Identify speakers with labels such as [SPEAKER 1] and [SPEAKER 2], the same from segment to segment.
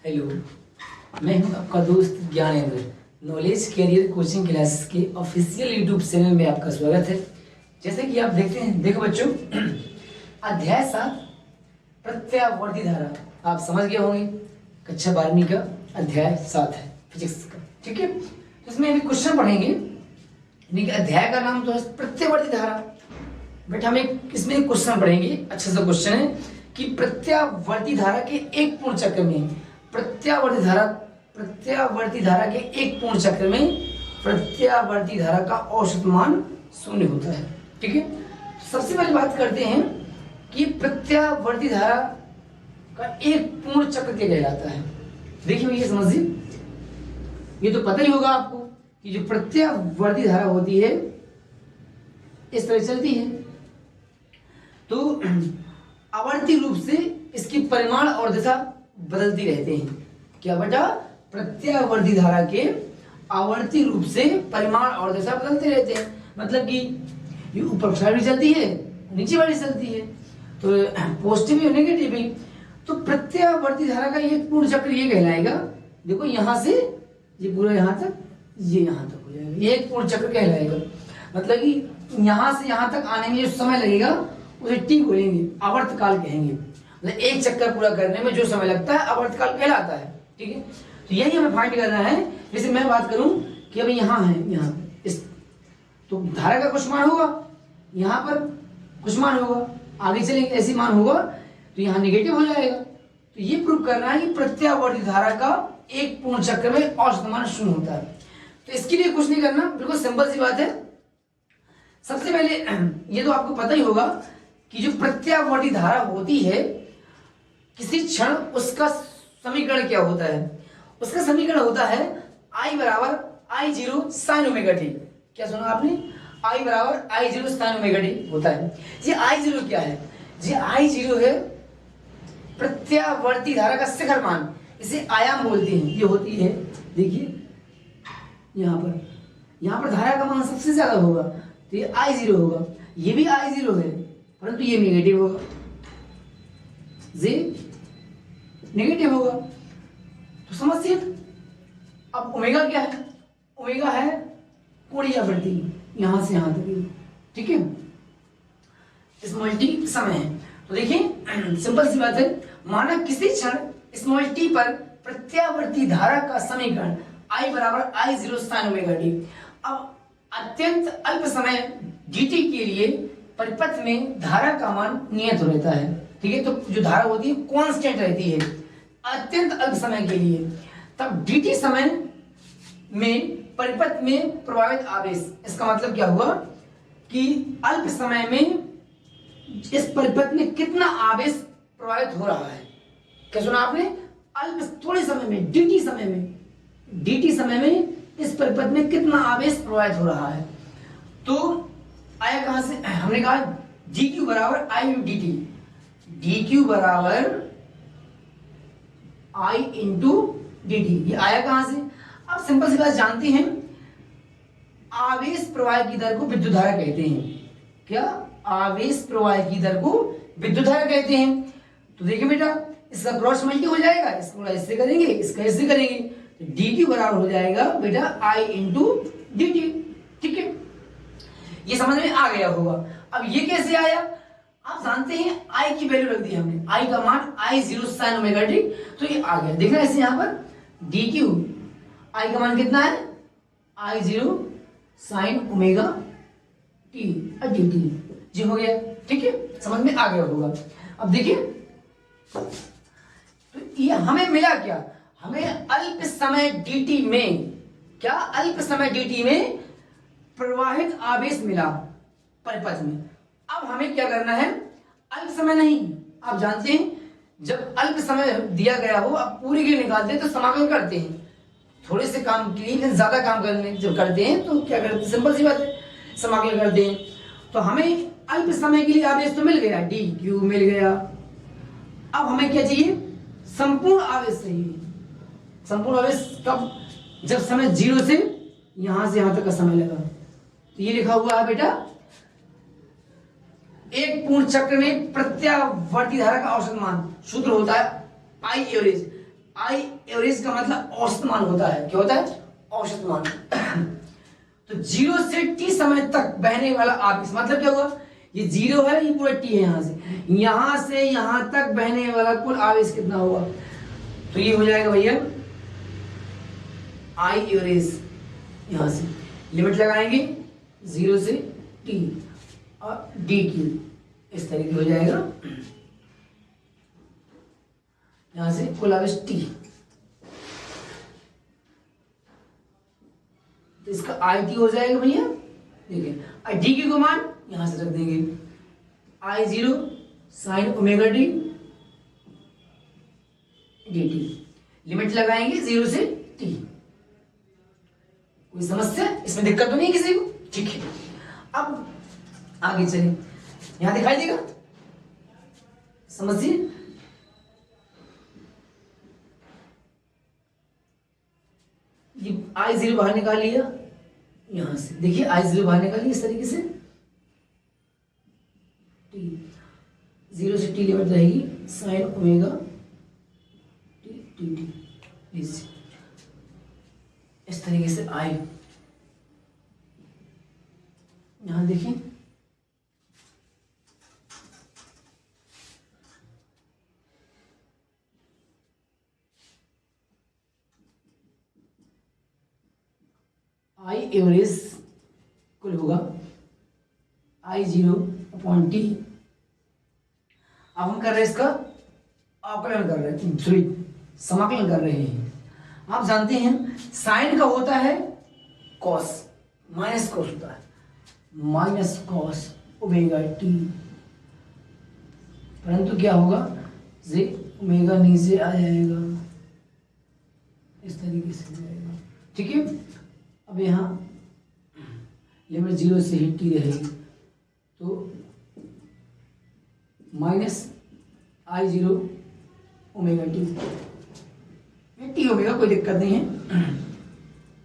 [SPEAKER 1] Hello, मैं हूं आपका दोस्त Gyanendra. Knowledge career coaching classes के ऑफिशियल यूट्यूब चैनल में आपका स्वागत है। जैसे कि आप देखते हैं, देखो बच्चों, अध्याय 7 प्रत्यावर्ती धारा आप समझ गए होंगे। कक्षा 12वीं का अध्याय 7 है फिजिक्स का, ठीक है। तो इसमें अभी क्वेश्चन पढ़ेंगे। अध्याय का नाम तो है प्रत्यावर्ती धारा। बट हम इसमें क्वेश्चन पढ़ेंगे, अच्छा सा क्वेश्चन है कि प्रत्यावर्ती धारा के एक पूर्ण चक्र में प्रत्यावर्ती धारा के एक पूर्ण चक्र में प्रत्यावर्ती धारा का औसत मान 0 होता है, ठीक है। सबसे पहले बात करते हैं कि प्रत्यावर्ती धारा का एक पूर्ण चक्र क्या कहलाता है। देखिए ये समझिए, ये तो पता ही होगा आपको कि जो प्रत्यावर्ती धारा होती है इस तरह चलती है, तो आवर्ती रूप से इसकी परिमाण और दिशा बदलती रहते हैं। क्या बेटा? प्रत्यावर्ती धारा के आवर्ती रूप से परिमाण और दिशा बदलते रहते हैं। मतलब कि ये ऊपर साइड भी चलती है, नीचे वाली चलती है, तो पॉजिटिव और नेगेटिव भी। तो प्रत्यावर्ती धारा का एक पूर्ण चक्र ये कहलाएगा। देखो यहां से ये पूरा यहां तक, ये यहां तक हो जाएगा, ये एक पूर्ण चक्र कहलाएगा। मतलब कि यहां से यहां तक आने में जो समय लगेगा उसे टी बोलेंगे, आवर्तकाल कहेंगे। मतलब एक चक्कर पूरा करने में जो समय लगता है आवर्तकाल कहलाता है, ठीक है। तो यही हमें फाइंड करना है। जैसे मैं बात करूं कि अभी यहाँ है, यहाँ इस, तो धारा का कुछ मान होगा, यहाँ पर कुछ मान होगा, आगे चलेंगे ऐसी मान होगा, तो यहाँ निगेटिव हो जाएगा। तो ये प्रूव करना है कि प्रत्यावर्ती धारा का एक पूर्ण चक्र में औसत मान 0 होता है। तो इसके लिए कुछ नहीं करना, बिल्कुल सिंपल सी बात है। सबसे पहले ये तो आपको पता ही होगा कि जो प्रत्यावर्ती धारा होती है किसी क्षण उसका समीकरण क्या होता है। उसका समीकरण होता है I बराबर I0 sin ओमेगा टी। क्या सुना आपने? I बराबर I0 sin ओमेगा टी होता है। ये I0 क्या है? ये I0 है प्रत्यावर्ती धारा का शिखर मान, इसे आयाम बोलते हैं। ये होती है, देखिए यहाँ पर धारा का मान सबसे ज्यादा होगा, तो ये I0 होगा। ये भी I0 है, परंतु ये नेगेटिव होगा, ये नेगेटिव होगा। तो समझिए, अब ओमेगा क्या है? ओमेगा है कोणीय आवृत्ति, यहां से यहां तक, ठीक है। स्मॉल टी समय है। तो देखिए सिंपल सी बात है, माना किसी क्षण स्मॉल टी पर प्रत्यावर्ती धारा का समीकरण I बराबर I0 sin ओमेगा टी। अब अत्यंत अल्प समय dt के लिए परिपथ में धारा का मान नियत रहता है, ठीक है। तो जो धारा होती है कांस्टेंट रहती है अत्यंत अल्प समय के लिए। तब dt समय में परिपथ में प्रभावित आवेश, इसका मतलब क्या हुआ कि अल्प समय में इस परिपथ में कितना आवेश प्रभावित हो रहा है। क्या सुना आपने? अल्प थोड़े समय में, dt समय में इस परिपथ में कितना आवेश प्रभावित हो रहा है। तो आया कहां से? हमने कहा dq बराबर I इंटू dt, dq बराबर I इंटू dt। ये आया कहां से? अब सिंपल सी बात जानते हैं, आवेश प्रवाह की दर को विद्युत धारा कहते हैं। क्या? आवेश प्रवाह की दर को विद्युत धारा कहते हैं। तो देखिए बेटा, इसका क्रॉस मल्टी हो जाएगा, इसको ऐसे करेंगे, इसका ऐसे करेंगे, तो dq बराबर हो जाएगा बेटा I इंटू dt, ठीक है। ये समझ में आ गया होगा। अब ये कैसे आया? आप जानते हैं I की वैल्यू रख दी हमने, I का मान I0 sin ओमेगा टी, तो ये आ गया। देखना ऐसे यहाँ पर dq, I का मान कितना है? I0 sin omega T dt, जी हो गया, ठीक है। समझ में आ गया होगा। अब देखिए, तो ये हमें मिला क्या? हमें अल्प समय dt में, क्या अल्प समय dt में प्रवाहित आवेश मिला परिपथ में। अब हमें क्या करना है? अल्प समय नहीं, आप जानते हैं जब अल्प समय दिया गया हो, अब पूरे के लिए निकालते हैं तो समाकलन करते हैं। थोड़े से काम के लिए ज्यादा काम करने जब करते हैं तो क्या करते हैं? सिंपल सी बात है, समाकलन करते हैं। तो हमें अल्प समय के लिए आवेश तो मिल गया, dq मिल गया। अब हमें क्या चाहिए? संपूर्ण आवेश चाहिए। संपूर्ण आवेश कब? जब समय 0 से यहां तक का समय लगा। तो ये लिखा हुआ है बेटा, एक पूर्ण चक्र में प्रत्यावर्ती धारा का औसत मान, सूत्र होता है I एवरेज। आई एवरेज का मतलब औसत मान होता है। क्या होता है? औसत मान। तो 0 से t समय तक बहने वाला आवेश, मतलब क्या हुआ? ये 0 है, ये पूरा t है, यहां से यहां तक बहने वाला कुल आवेश कितना होगा? तो ये हो जाएगा भैया आई एवरेज। यहां से लिमिट लगाएंगे 0 से t और dt, इस तरीके हो जाएगा। यहां से कुल आवेश t, तो इसका आई टी हो जाएगा भैया। देखिए डी की को मान यहां से रख देंगे, आई 0 sine omega D D T. Limit लगाएंगे 0 से t। कोई समस्या इसमें? दिक्कत तो नहीं किसी को? ठीक है, अब आगे चलिए। यहां दिखाई देगा, समझिए। ये आई 0 बाहर निकाल लिया, यहां से देखिए आई 0 बाहर निकाल लिया इस तरीके से। टी 0 से टी लिमिट रहेगी sine omega T T T, इस तरीके से आई। यहां देखिए आई एवरेज कुल होगा आई 0 अपॉन टी। अब हम कर रहे हैं इसका आकलन कर रहे हैं, सॉरी समाकलन कर रहे हैं। आप जानते हैं साइन का होता है कॉस, माइनस कॉस होता है, माइनस कॉस ओमेगा टी, परंतु क्या होगा? जे ओमेगा नीचे आ जाएगा, इस तरीके से हो जाएगा। ठीक है, अब यहाँ लिमिट 0 से ही टी रहेगी, तो माइनस आई 0 ओमेगा टी, टी ओमेगा कोई दिक्कत नहीं है,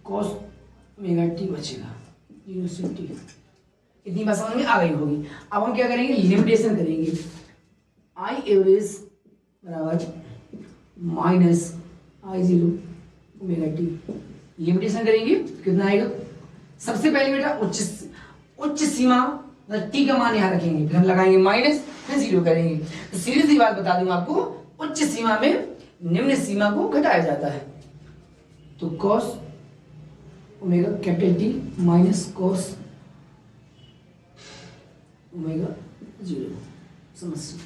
[SPEAKER 1] कॉस ओमेगा टी बचेगा 0 से टी। इतनी बात समझ में आ गई होगी। अब हम क्या करेंगे? लिमिटेशन करेंगे। आई एवरेज बराबर माइनस आई 0 ओमेगा टी। लिमिटेशन करेंगे कितना आएगा? सबसे पहले बेटा उच्च सीमा मतलब टी का मान यहां रखेंगे, फिर हम लगाएंगे माइनस, फिर 0 करेंगे। तो सीधी सी बात बता दूं आपको, उच्च सीमा में निम्न सीमा को घटाया जाता है। तो cos omega capital T minus cos omega 0। समस्या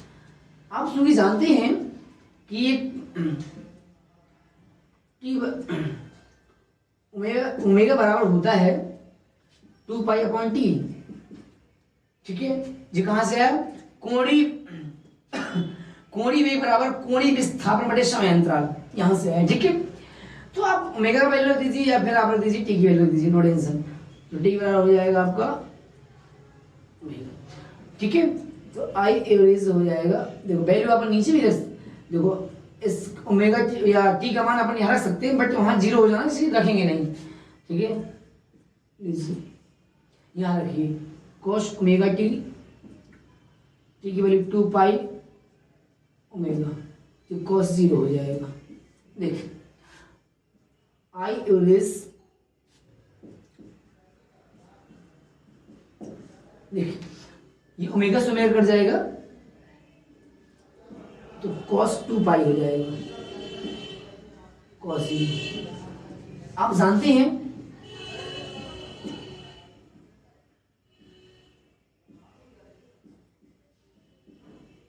[SPEAKER 1] आप क्योंकि जानते हैं कि ये टी ओमेगा बराबर होता है 2 पाई अपॉन टी। ठीक है, जी कहां से आया? कोणीय वेग बराबर कोणीय विस्थापन बटे समय अंतराल, यहां से आया। ठीक है, तो आप ओमेगा का वैल्यू रख दीजिए या फिर आप रख दीजिए टी की वैल्यू रख दीजिए, नो टेंशन। तो टी बराबर हो जाएगा आपका ओमेगा। ठीक है, तो आई एवरेज हो जाएगा, देखो वैल्यू अपन नीचे भी रख, देखो इस ओमेगा या टी का मान अपन यहाँ रख सकते हैं, बट वहां 0 हो जाना इसलिए रखेंगे नहीं। ठीक है, यहाँ रखिए कोस ओमेगा टी, टी की वैल्यू 2 पाई ओमेगा, तो कोस 0 हो जाएगा। देखिए आई एवरेज, देखिए ये ओमेगा से ओमेगा कट जाएगा, तो cos 2 पाई हो जाएगा, cos 0। आप जानते हैं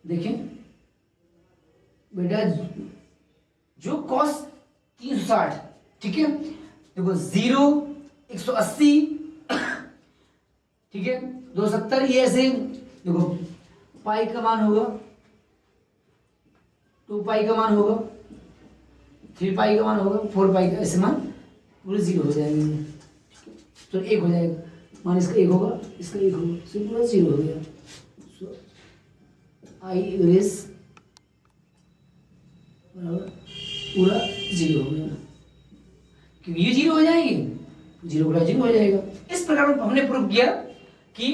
[SPEAKER 1] देखें बेटा, जो cos 360, ठीक है, देखो 0 180, ठीक है 270, ये ऐसे देखो पाई का मान होगा 2 पाई का मान होगा, 3 पाई का मान होगा, 4 पाई का, ऐसे मान पूरे 0 हो जाएंगे। तो 1 हो जाएगा, मान इसका 1 होगा, इसका 1 होगा, तो पूरा 0 हो गया। सो आई एवरेज बराबर पूरा 0 हो गया, क्योंकि ये 0 हो जाएंगे, 0 पूरा 0 हो जाएगा। इस प्रकार हमने प्रूव किया कि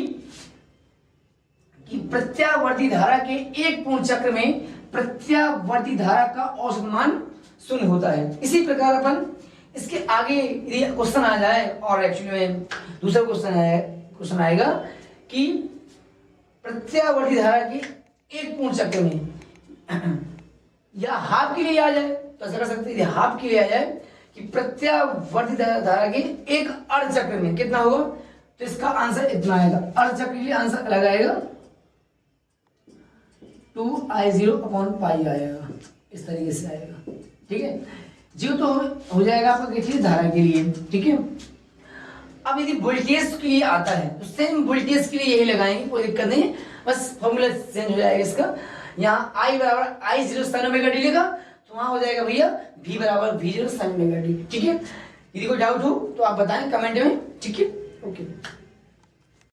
[SPEAKER 1] प्रत्यावर्ती धारा के एक पूर्ण चक्र में प्रत्यावर्ती धारा का औसत मान शून्य होता है। इसी प्रकार अपन इसके आगे यदि क्वेश्चन आ जाए, और एक्चुअली में दूसरा क्वेश्चन आएगा कि प्रत्यावर्ती धारा की एक पूर्ण चक्र में या हाफ के लिए आ जाए तो ऐसा कर सकते हैं, हाफ के लिए आ जाए कि प्रत्यावर्ती धारा के एक अर्ध चक्र में कितना होगा, तो इसका आंसर इतना आएगा। अर्ध चक्र के लिए आंसर अलग आएगा, 2I0/π आएगा, इस तरीके से आएगा। ठीक है, जो तो हो जाएगा आपका किसी धारा के लिए। ठीक है, अब यदि वोल्टेज के लिए आता है तो सेम वोल्टेज के लिए यही लगाएंगे, कोई दिक्कत नहीं, बस फॉर्मूला चेंज हो जाएगा इसका। यहाँ I बराबर I0 sin ओमेगा टी लेगा तो वहां हो जाएगा भैया V बराबर V0 sin ओमेगा टी। ठीक है, यदि कोई डाउट हो तो आप बताएं कमेंट में। ठीक है, ओके।